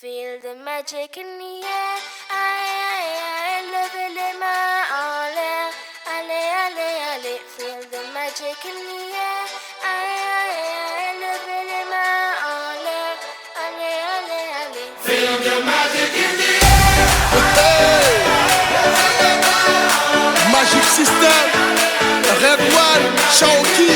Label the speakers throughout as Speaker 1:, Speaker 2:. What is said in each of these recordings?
Speaker 1: Feel the magic in the air. Aïe, levez les mains en l'air. Allez, allez, allez. Feel the magic in the air. Aïe, levez les mains en l'air. Allez, allez, allez.
Speaker 2: Feel the magic in the air.
Speaker 3: Magic System, Red One, Shawty.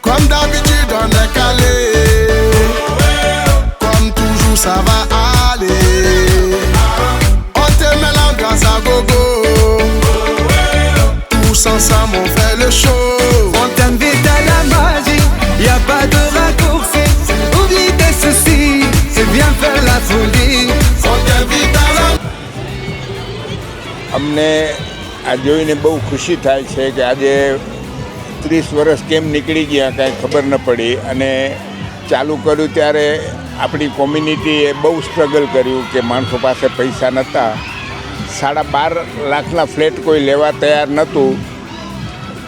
Speaker 3: Comme d'habitude on est calé, comme toujours ça va aller. On te met l'ambiance à gogo, tous ensemble on fait le show.
Speaker 4: On t'invite à la magie, y a pas de raccourci. Oublie tes soucis, et viens faire la folie.
Speaker 3: On t'invite à la
Speaker 5: અમને આ જોઈને બહુ ખુશી થાય છે કે આજે 30 વર્ષ કેમ નીકળી ગયા કાંઈ ખબર ન પડી. અને ચાલુ કર્યું ત્યારે આપણી કોમ્યુનિટીએ બહુ સ્ટ્રગલ કર્યું કે માણસો પાસે પૈસા નહોતા. 12.5 લાખના ફ્લેટ કોઈ લેવા તૈયાર નહોતું.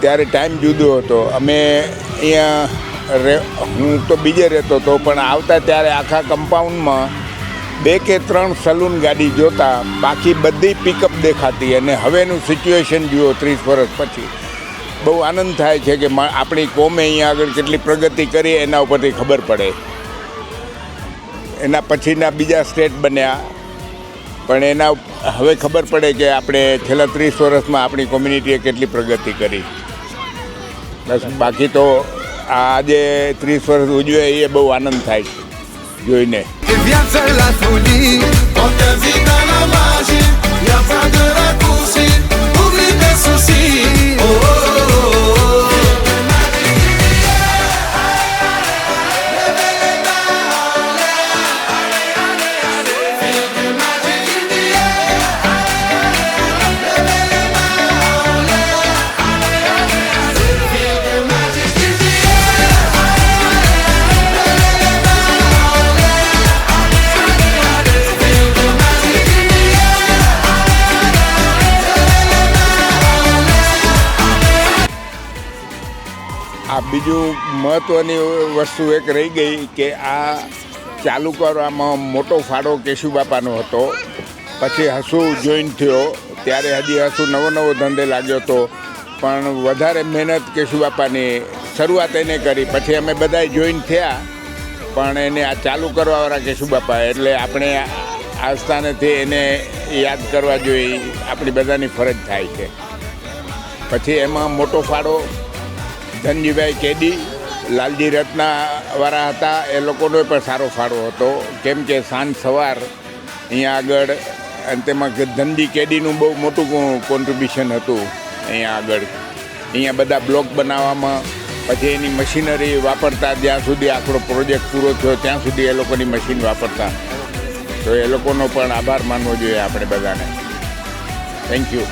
Speaker 5: ત્યારે ટાઈમ જુદો હતો. અમે અહીંયા હું તો બીજે રહેતો હતો, પણ આવતા ત્યારે આખા કમ્પાઉન્ડમાં 2 કે 3 સલૂન ગાડી જોતા, બાકી બધી પિકઅપ દેખાતી. અને હવેનું સિચ્યુએશન જુઓ 30 વર્ષ પછી. બહુ આનંદ થાય છે કે આપણી કોમે અહીંયા આગળ કેટલી પ્રગતિ કરી એના ઉપરથી ખબર પડે. એના પછીના બીજા સ્ટેટ બન્યા, પણ એના હવે ખબર પડે કે આપણે છેલ્લા 30 વર્ષમાં આપણી કોમ્યુનિટીએ કેટલી પ્રગતિ કરી. બસ બાકી તો આજે 30 વર્ષ ઉજવે એ બહુ આનંદ થાય છે જોઈને.
Speaker 4: Et viens faire la folie.
Speaker 3: On t'invite à la magie, y a pas de raccourci. Oublie tes soucis. Oh, oh, oh, oh.
Speaker 5: આ બીજું મહત્ત્વની વસ્તુ એક રહી ગઈ કે આ ચાલુ કરવામાં મોટો ફાળો કેશુબાપાનો હતો. પછી હસુ જોઈન થયો ત્યારે હજી હસુ નવો ધંધે લાગ્યો હતો, પણ વધારે મહેનત કેશુબાપાની શરૂઆત એને કરી. પછી અમે બધા જોઈન થયા, પણ એને આ ચાલુ કરવાવાળા કેશુબાપા. એટલે આપણે આ સ્થાનેથી એને યાદ કરવા જોઈએ, આપણી બધાની ફરજ થાય છે. પછી એમાં મોટો ફાળો ધનજીભાઈ કેડી, લાલજી રત્નાવાળા હતા. એ લોકોનો પણ સારો ફાળો હતો, કેમ કે સાંજ સવાર અહીંયા આગળ. અને તેમાં ધનજી કેડીનું બહુ મોટું કોન્ટ્રીબ્યુશન હતું અહીંયા આગળ. અહીંયા બધા બ્લોક બનાવવામાં, પછી એની મશીનરી વાપરતા. જ્યાં સુધી આપણો પ્રોજેક્ટ પૂરો થયો ત્યાં સુધી એ લોકોની મશીન વાપરતા. તો એ લોકોનો પણ આભાર માનવો જોઈએ આપણે બધાને. Thank you.